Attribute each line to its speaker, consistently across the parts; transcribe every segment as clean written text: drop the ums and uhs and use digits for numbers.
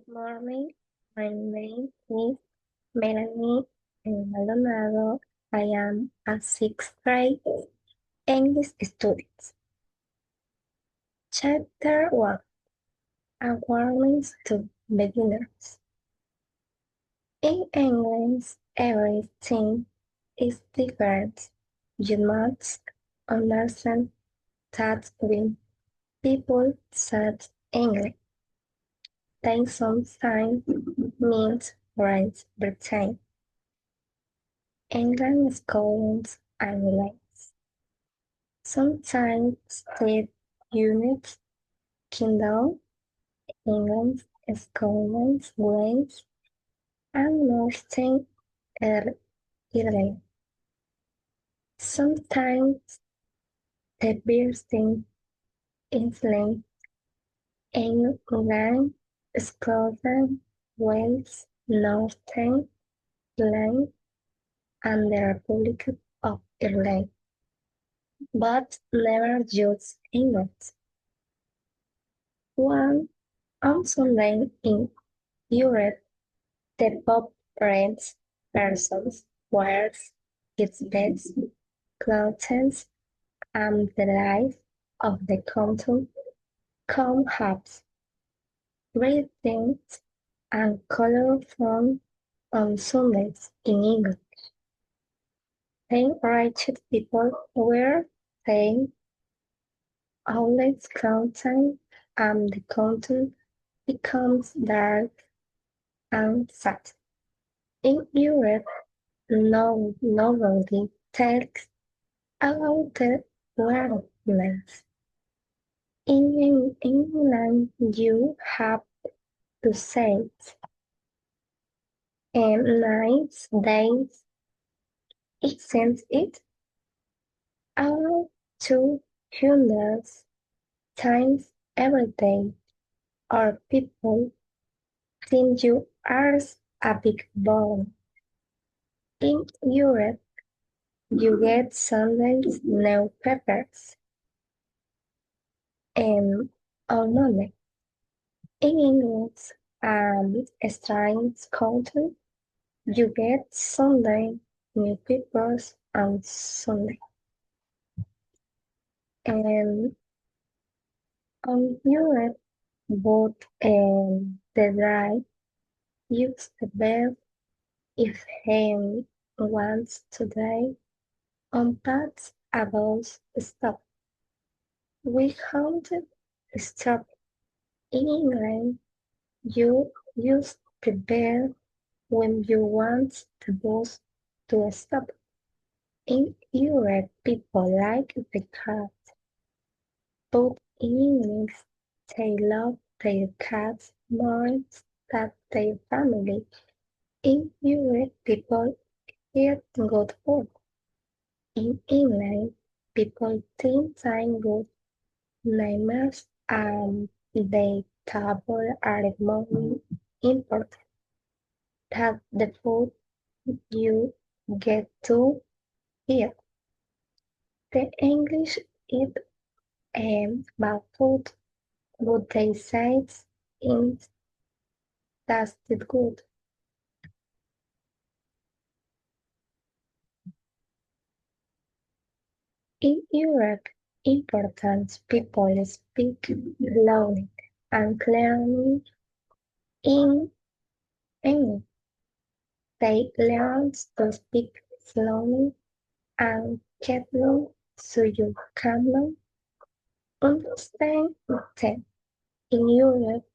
Speaker 1: Good morning. My name is Melanie Maldonado. I am a sixth grade English student. Chapter 1. A warning to beginners. In English, everything is different. You must understand that when people say English, they sometimes mean Great Britain. England, Scotland, and Wales. Sometimes state units, Kingdom, England, Scotland, Wales, and Northern Ireland. Sometimes the building England, England, Scotland, Wales, Northern Ireland, and the Republic of Ireland, but never just England. One also named in Europe, the Pope rents persons wears its best clothes and the life of the country come hubs, greetings and colorful on Sundays in England. Then rich people wear thin outlets clothing and the country becomes dark and sad. In Europe, nobody talks about the wilderness. In England, you have to say nights, days, isn't it? All 200 times every day, or people think you are a big ball. In Europe, you get Sundays, no peppers, and almond. In England, a strange country, you get Sunday newspapers on Sunday. And on Europe, both the drive use the verb if him wants today on paths about stop. We counted stop. In England, you use the verb when you want the bus to stop. In Europe, people like the cat, but in English, they love their cats more than their family. In Europe, people hear good food. In England, people think time good neighbors and the table are more important than the food you get to eat. The English eat bad food, but they say it tasted good. In Europe, important people speak slowly and clearly in English. They learn to speak slowly and carefully so you can understand them. In Europe,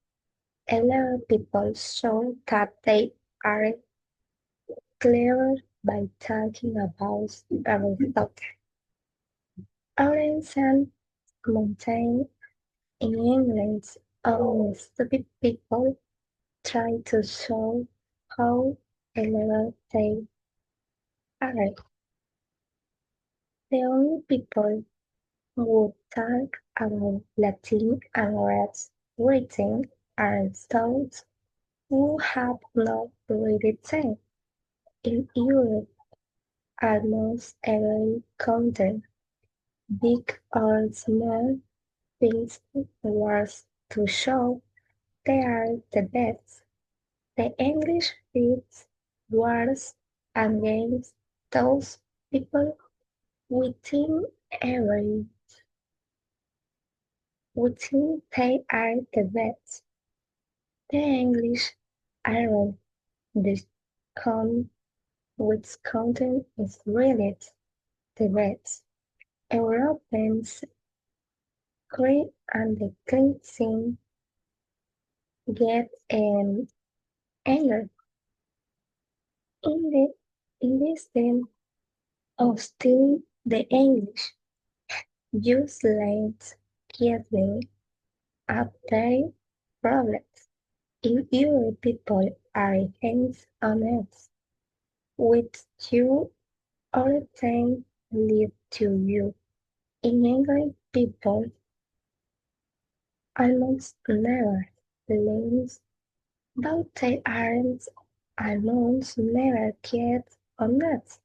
Speaker 1: a lot of people show that they are clever by talking about Aristotle. Orange and mountain in England, only stupid people try to show how clever they are. The only people who talk about Latin and Greek writing are those who have not read it. In Europe, almost every content, big or small, things was to show They are the best. The English feeds wars against those people within every within they are the best. The English aren't the con which content is really the best. Europeans create and the cleansing get anger in the in this then of still the English use late getting at their problems. If your people are hands on it, with you all things lead to you. In English, people almost never learns, but they aren't almost never get on it.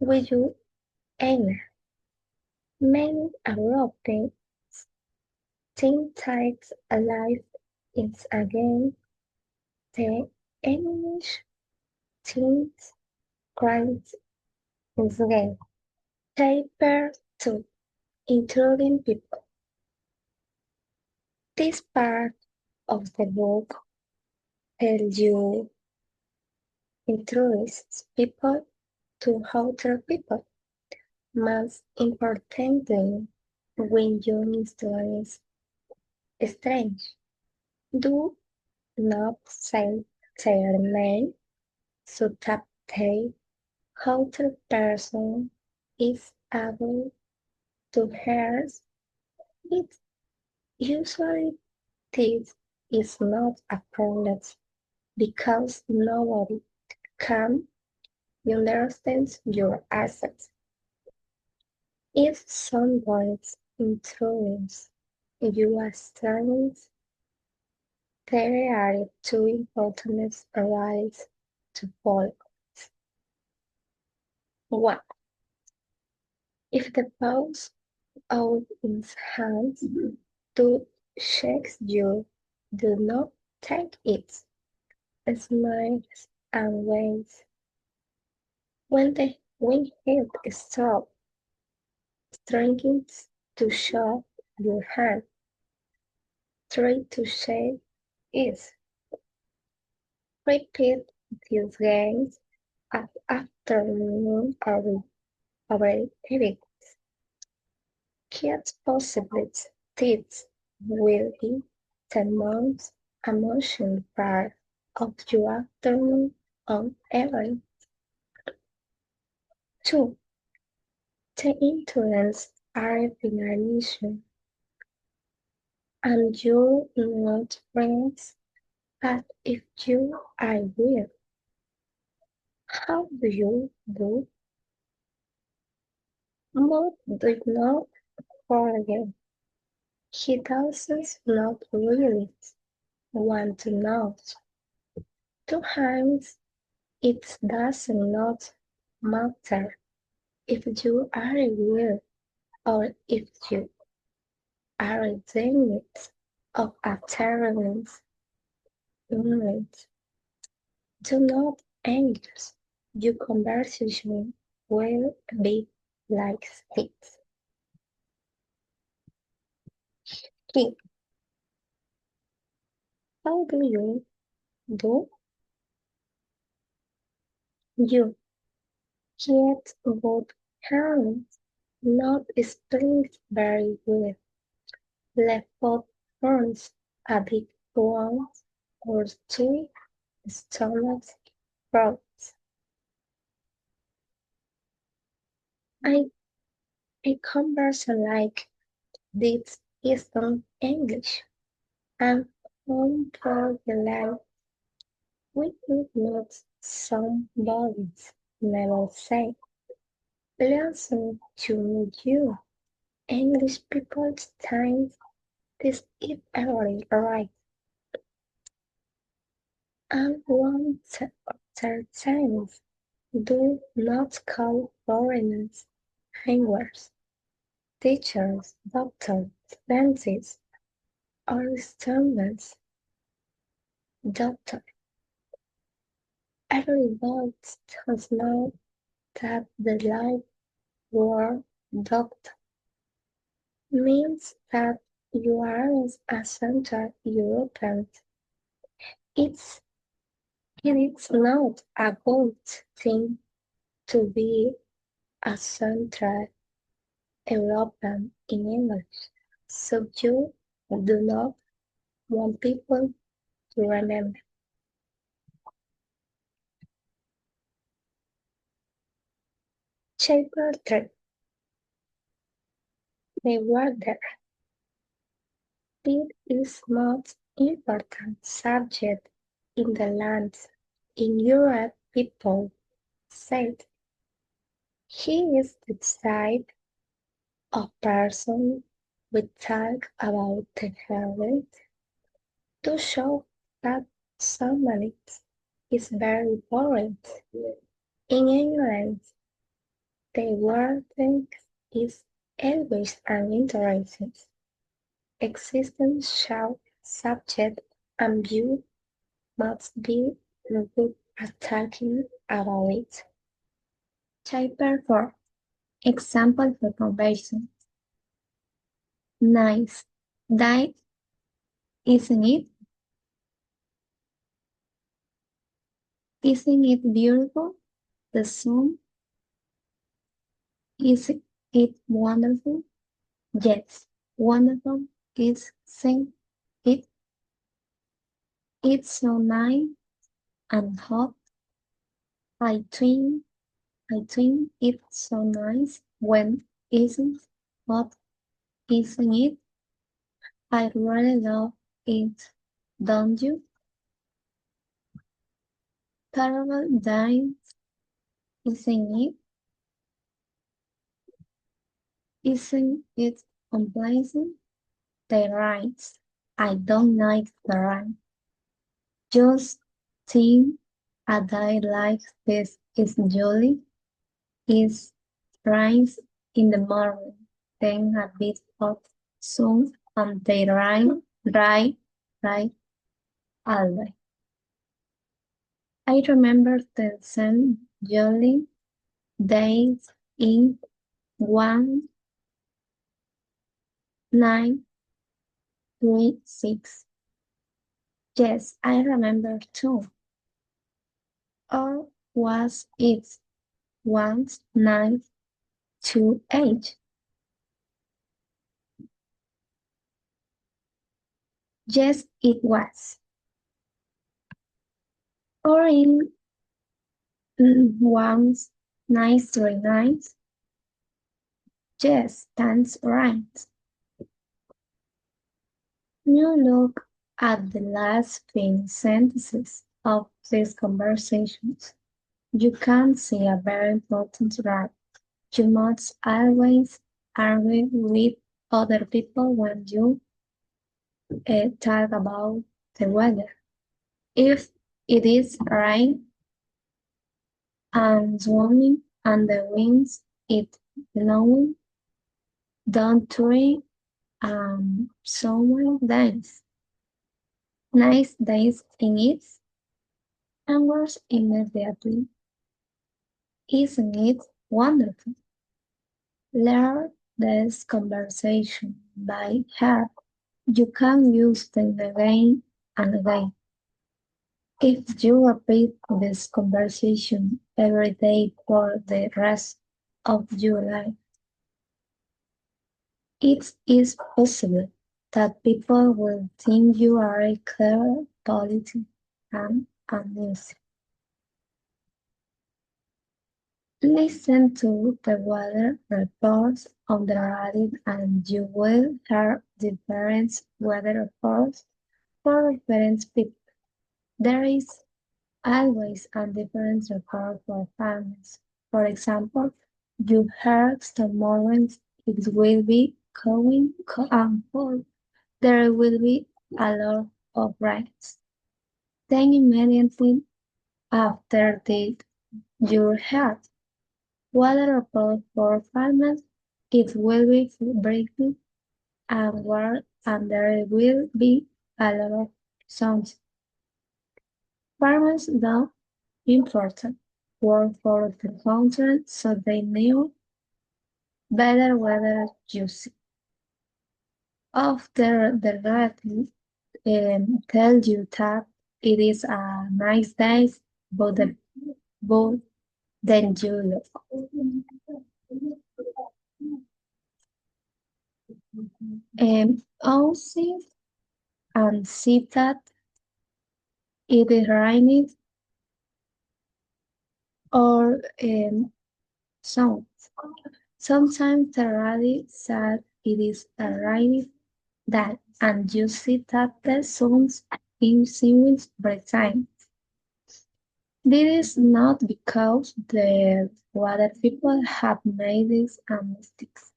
Speaker 1: With you, anger. Many European think takes alive is again the English think crimes is again. Paper 2, including people. This part of the book tells you introduces people to other people. Most importantly, when you introduce strange, do not say their name so that the other person is able to hear it. Usually this is not a problem because nobody can understand your accent. If someone introduces you as Chinese, there are two important rules to follow. One, if the boss out in hands to shake you, do not take it. Smiles and waves. When head stops, drinking to shake your hand, try to shake it. Repeat these games at afternoon or evening. Kids' possible tips will be the most emotional part of your afternoon on evening. 2. The influence are recognition and you're not friends, but if you are weird, how do you do? But do not forget, he does not really want to know. Sometimes it does not matter if you are weird or if you are the midst of a terrible moment. Do not anxious. Your conversation will be like this. Hey, how do you do? You get both hands not split very well. Left foot turns a big one or two stomach growls. I a converse like this is on English and on for the life we could not some bodies never say. Listen to me, you English people times this is every right and one third times do not call foreigners hangers, teachers, doctors, dentists, or students doctor. Everyone does know that the live word doctor means that you are a Central European. It's, it is not a good thing to be a Central European in English, so you do not want people to remember. Chapter 3. The weather. It is most important subject in the lands. In Europe, people said he is the type of person we talk about the heaven to show that somebody is very boring. In England, the word thing is always an interesting existence show subject and view must be good at talking about it. Chapter 4. Example for conversion. Nice. That isn't it? Isn't it beautiful? The sun. Isn't it wonderful? Yes, wonderful. Isn't it? It's so nice and hot. I think I think it's so nice when isn't hot, isn't it? I really love it, don't you? Terrible day, isn't it? Isn't it unpleasant? The rides. I don't like the ride. Just think a day like this is jolly. Is rise in the morning, then a bit of sun, and they ride all day. I remember the same jolly days in 1936. Yes, I remember too. Or was it 1928? Yes, it was. Or in 1939? Yes, that's right. You look at the last few sentences of these conversations. You can see a very important right. You must always argue with other people when you talk about the weather. If it is rain and swimming and the winds it blowing, don't try summer days. Nice days in it, and worse immediately. Isn't it wonderful? Learn this conversation by heart. You can use them again and again. If you repeat this conversation every day for the rest of your life, it is possible that people will think you are a clever, polite, and amusing. Listen to the weather reports on the radio and you will hear different weather reports for different people. There is always a different report for families. For example, you heard tomorrow it will be going and cold. There will be a lot of rains. Then immediately after that, you heard weather report for farmers, it will be breaking and warm and there will be a lot of sun. Farmers don't important work for the country, so they knew better whether use after the relative tell you that it is a nice day, but but then you look. Also, and see that it is raining or so. Sometimes the radio said it is a rainy day, and you see that the sun is bright. This is not because the weather people have made these mistakes.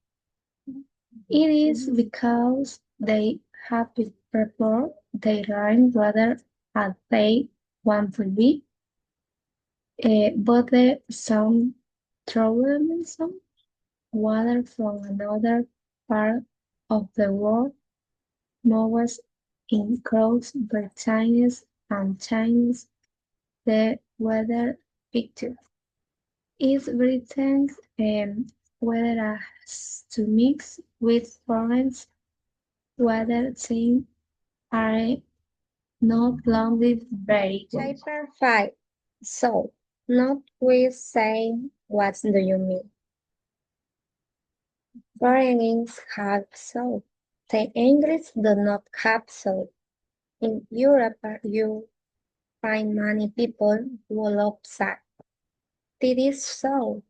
Speaker 1: It is because they have prepared their rain weather as they want to be, but the some troublesome water from another part of the world moves in cross Britannias and changes the weather picture. Is Britain's weather has to mix with foreign weather things are not long very good.
Speaker 2: Chapter 5. So, not with saying what do you mean? Foreigners have so. The English do not have so. In Europe, you find many people who love sack. It is so.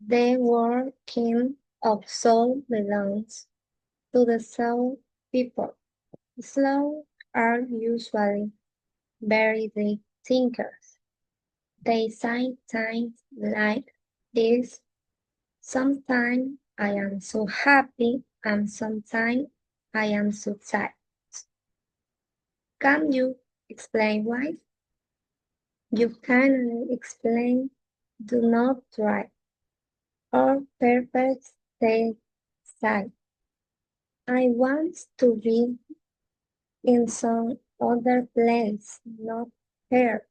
Speaker 2: The word king of soul belongs to the soul people. Slow are usually very deep thinkers. They say things like this: sometimes I am so happy and sometimes I am so sad. Can you explain why? You cannot explain, do not try, or purpose say, sad. I want to be in some other place, not here.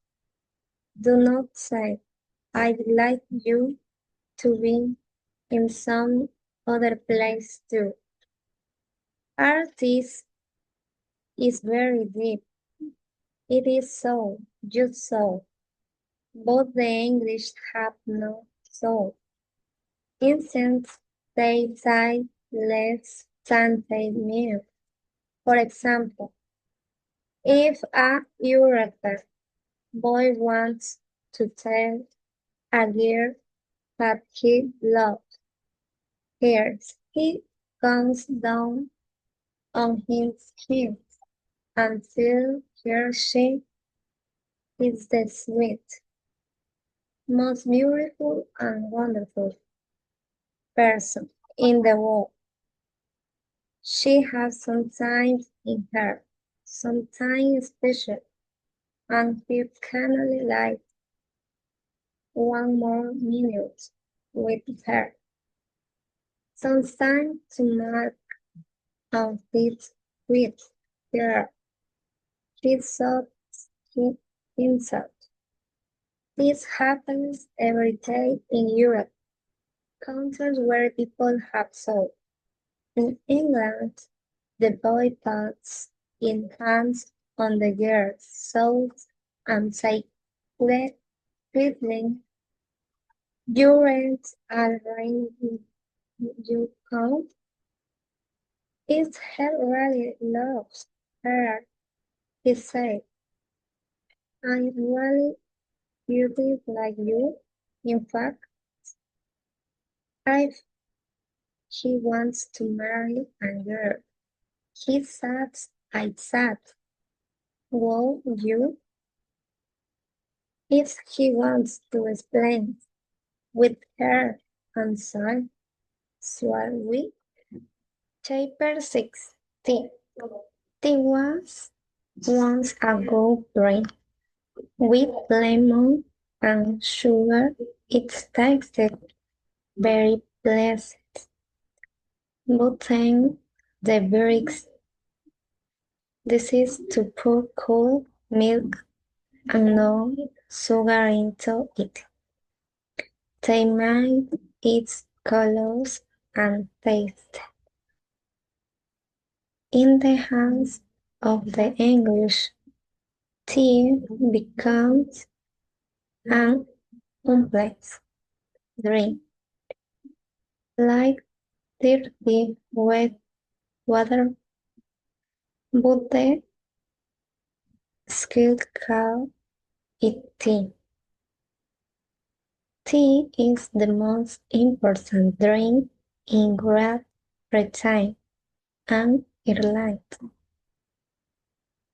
Speaker 2: Do not say, I'd like you to be in some other place too. Artist is very deep. It is so, just so. But the English have no soul. Instead, they say less than they mean. For example, if a European boy wants to tell a girl that he loves her, he comes down on his knees until her she is the sweet, most beautiful and wonderful person in the world. She has sometimes in her, sometimes special, and he cannot like one more minute with her. Sometimes to mark on his with her, he thought he himself. This happens every day in Europe, countries where people have soul. In England, the boy puts in hands on the girl's soul and say, let fiddling, you rent and rain you come. It's her really loves her, he said. I'm really beautiful like you. In fact, I he wants to marry a girl. He said, I said, well, you, if he wants to explain with her answer, shall we? Chapter 16. There was once a gold drink with lemon and sugar. It tasted very pleasant, but then the bricks, this is to pour cold milk and no sugar into it. They might its colors and taste. In the hands of the English, tea becomes an complex drink, like dirty wet water, but the skilled call it tea. Tea is the most important drink in Great Britain and Ireland.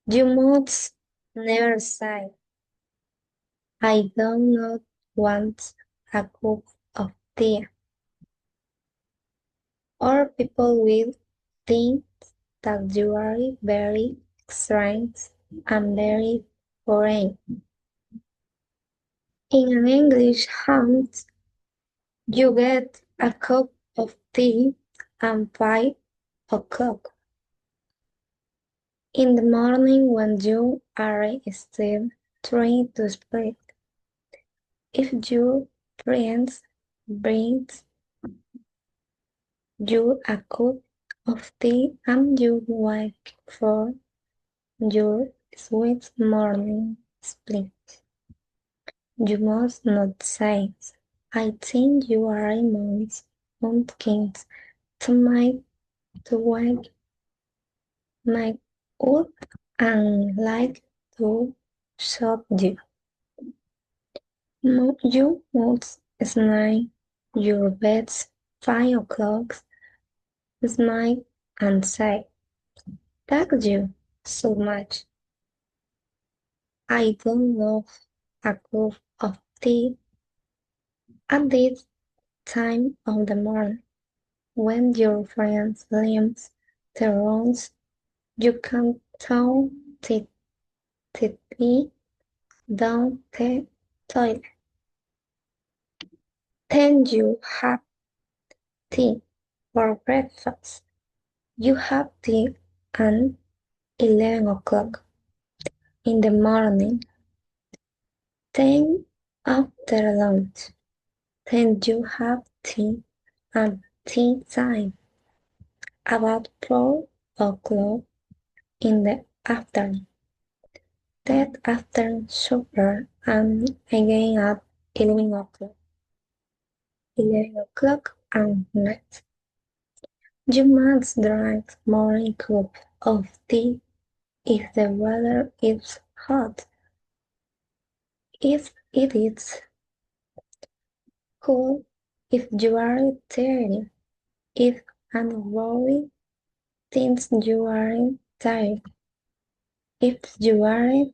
Speaker 2: You must never say, I do not want a cup of tea, or people will think that you are very strange and very foreign. In an English house, you get a cup of tea and 5 o'clock in the morning when you are still trying to sleep. If your friends bring you a cup of tea and you wake for your sweet morning sleep, you must not say, I think you are a month kings to wake my up and like to shop you. You must smile your beds 5 o'clock, smile and say, thank you so much. I don't love a cup of tea at this time of the morning. When your friends leaves the rooms, you can throw the tea down the toilet. Then you have tea for breakfast. You have tea at 11 o'clock in the morning. Then after lunch, then you have tea at tea time, about 4 o'clock in the afternoon. Then after supper and again at 11 o'clock. 11 o'clock at night. You must drink morning cup of tea if the weather is hot. If it is cool, if you are tired, if unworried, since you are tired, if you are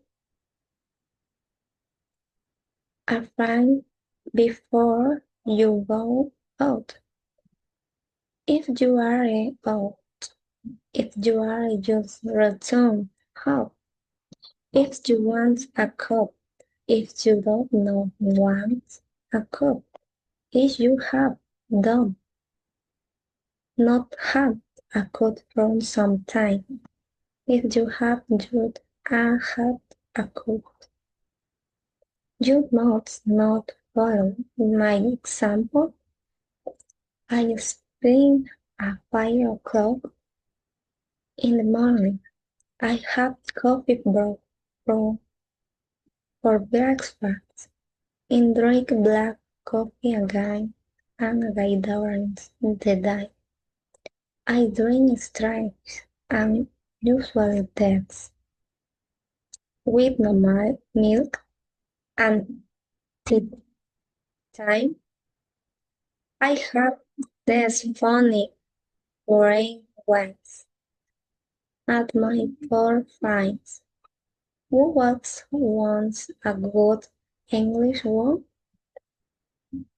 Speaker 2: afraid before you go out, if you are out, if you are just return home, if you want a cup, if you don't know want a cup, if you have done not had a cup from some time, if you have just had a cup, you must not follow my example. I spring at 5 o'clock in the morning. I have coffee for, for breakfast and drink black coffee again and again during the day. I drink straight and usually teas with no milk and tea time. I have this funny foreign glance at my poor friends. Who was once a good English one?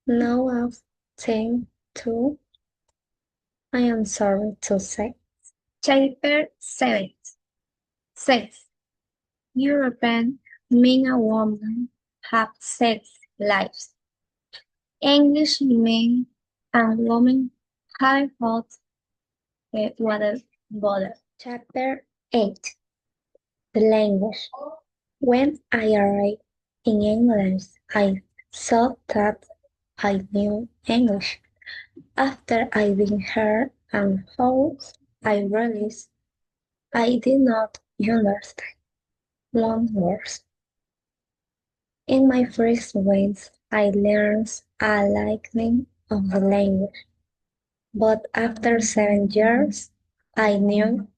Speaker 2: Now I've think to, I am sorry to say. Chapter 7 6. European men and women have sex lives. English men and women have hot water bother. Chapter 8. The language. When I arrived in England, I thought that I knew English. After I'd been here and house, I realized I did not understand one word. In my first weeks, I learned a liking of the language, but after 7 years, I knew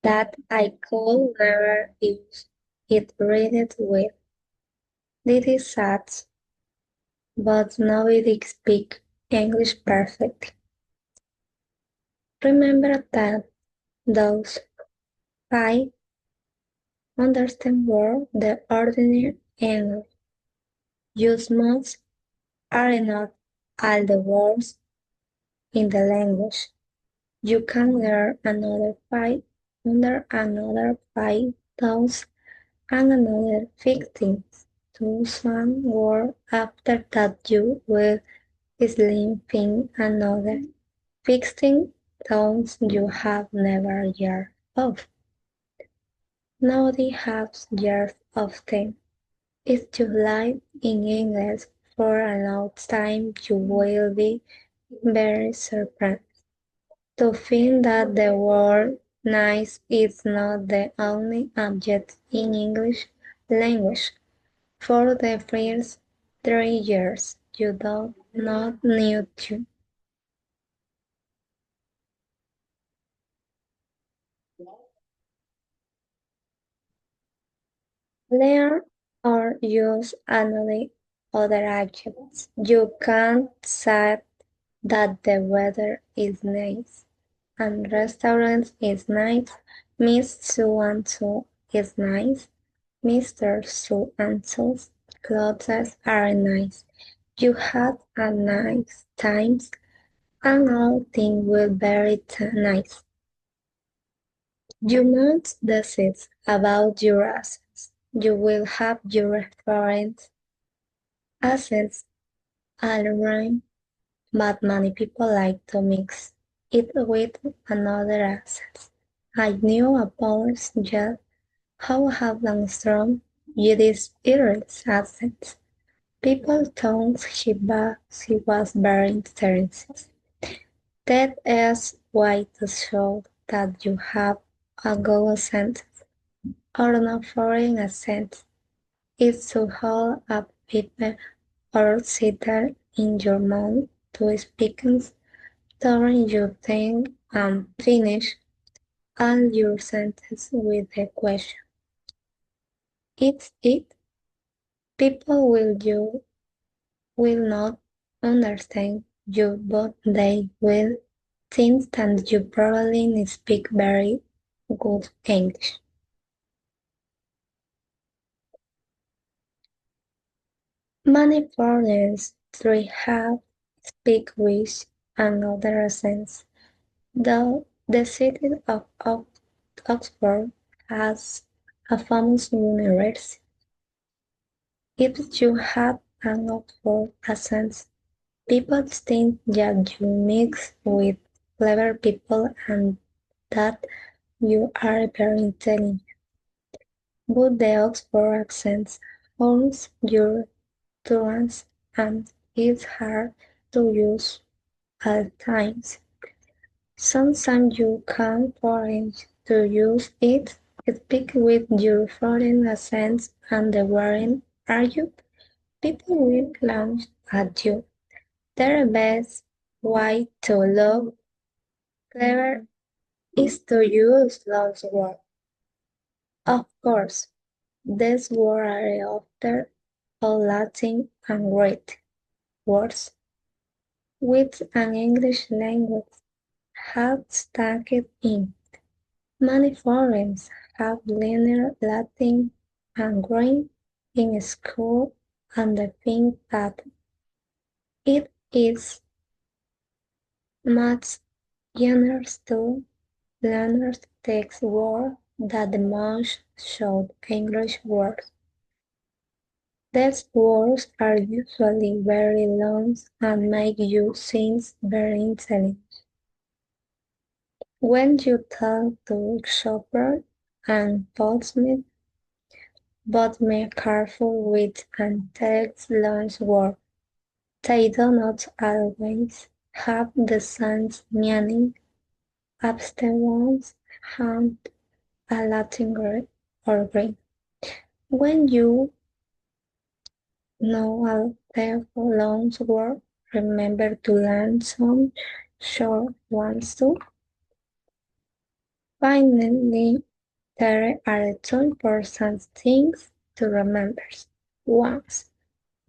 Speaker 2: that I could never use it read it with. This is sad, but nobody speaks English perfectly. Remember that those 5 understand words the ordinary English use most are not all the words in the language. You can learn another 5,000 and another 15 to some word after that you will slim think another 16 tones you have never heard of. Nobody has heard of them. If you live in English for a long time, you will be very surprised to find that the word nice is not the only object in English language. For the first 3 years, you do not need to learn or use any other adjectives. You can't say that the weather is nice and restaurant is nice. Miss So and so is nice. Mr. So and so's clothes are nice. You had a nice time and all things will very nice. You must decide about your assets. You will have your foreign assets all, but many people like to mix it with another assets. I knew a Polish jet who had strong Yiddish Irish accent. People thought she was very interesting. That is why to show that you have a good accent or no foreign accent is to hold up paper or sit there in your mouth to speak during you think and finish all your sentence with a question. It's it. People will not understand you, but they will think that you probably speak very good English. Many foreigners try have speak with another accent, though the city of Oxford has a famous university. If you have an Oxford accent, people think that you mix with clever people and that you are very intelligent. But the Oxford accent owns your utterance and is hard to use at times. Sometimes you can't force to use it. Speak with your foreign accent and the word are you? People will laugh at you. The best way to look clever is to use those words. Of course, these words are often all Latin and Greek words, which an English language has taken in. Many foreigners have learned Latin and Greek in school and think that it is much easier to learn text words than the most short English words. These words are usually very long and make you seem very intelligent. When you talk to shoppers and postmen, but be careful with and text loans work. They do not always have the same meaning as the ones have a Latin word or Greek. When you know a the loans word, remember to learn some short ones too. Finally, there are two important things to remember. One,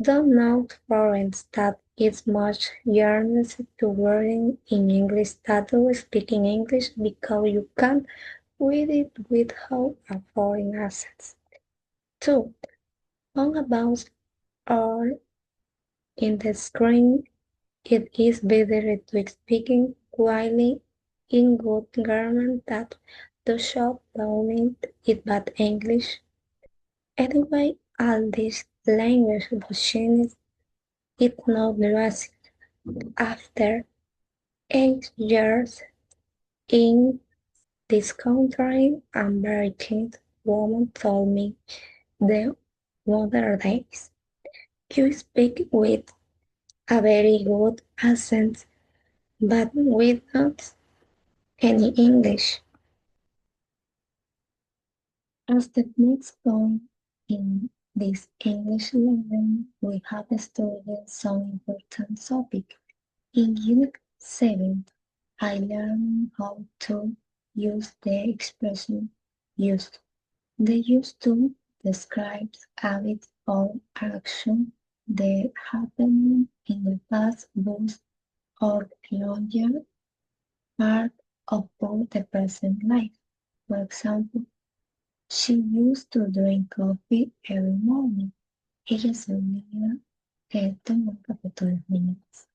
Speaker 2: do not forget that it's much easier to learn in English than to speaking English because you can read it without a foreign accent. Two, all about or in the screen, it is better to speak quietly in good grammar than to shout loudly in bad English. Anyway, all this language machines is not basic. After 8 years in this country, a American woman told me the other days, you speak with a very good accent, but without any English.
Speaker 1: As the next point in this English lesson, we have studied some important topics. In Unit 7, I learned how to use the expression used. The used to describes habit or action that happened in the past, both or longer part of both the present life. For example, she used to drink coffee every morning. Ella solía tomar café todos los días.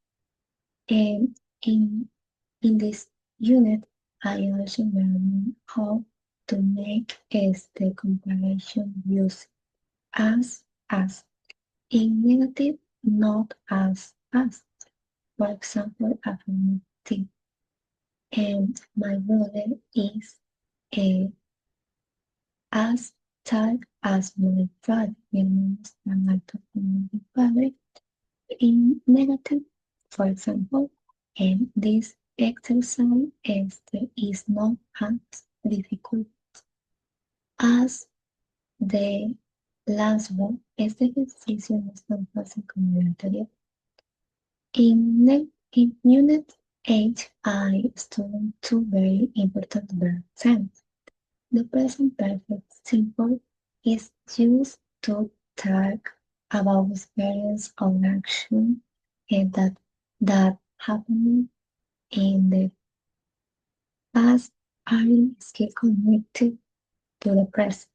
Speaker 1: And in this unit, I also learned how to make the comparison use as in negative, not as. For example, affirmative. And my brother is a as tall as my father. Mi hermano es tan alto como mi padre. In negative, for example, and this exercise is not as difficult as the last one. Este ejercicio no es tan fácil como el anterior. In Unit 8, I studied two very important verb tense. The present perfect simple is used to talk about experience or action that happened in the past are still connected to the present.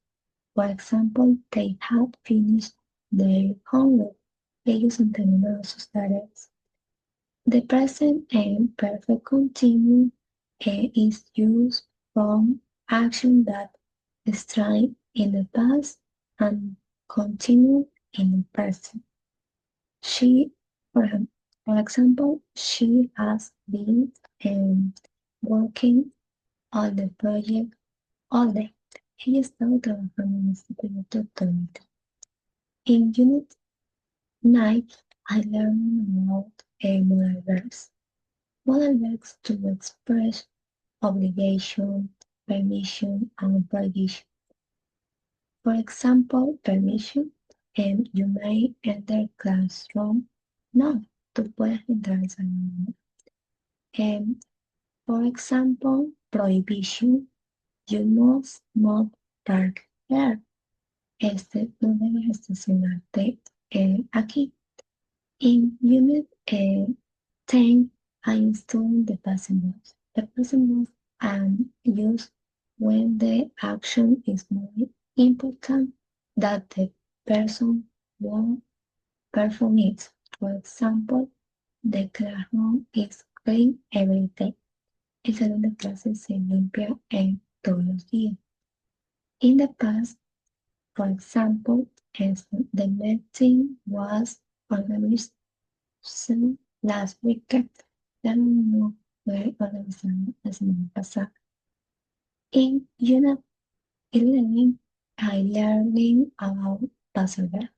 Speaker 1: For example, they had finished their homework. Ellos han terminado sus tareas. The present and perfect continuum is used from action that start in the past and continue in the present. She, for example, she has been working on the project all day. Ella ha estado trabajando en este proyecto todo el día. In Unit 9, I learned about modal verbs. Modal verbs to express obligation, permission, and prohibition. For example, permission, you may enter classroom. No, tú puedes entrar al salón. For example, prohibition, you must not park here. No debes estacionarte aquí. In Unit 10, I installed the present voice. The present voice used when the action is more important that the person won't perform it. For example, the classroom is clean every day. El salón de clases se limpia todos los días. In the past, for example, the meeting was organized last weekend. La reunión fue organizada la semana pasada. In Unit 11, I learning about puzzle verbs.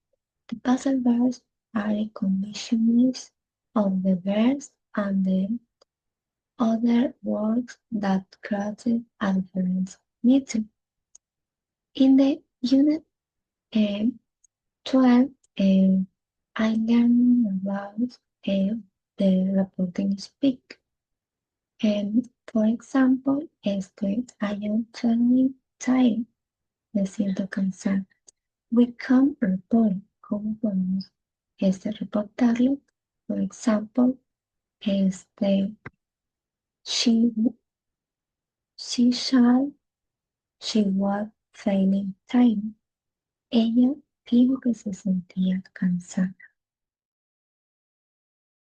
Speaker 1: The puzzle verbs are a combinations of the verbs and the other words that cross a different meaning. In the unit 12, I learned about the reporting speak. For example, I am turning time, me siento cansado. We can report. ¿Cómo podemos reportarlo? Por example, este, she, she shall, she was failing time. Ella dijo que se sentía cansada.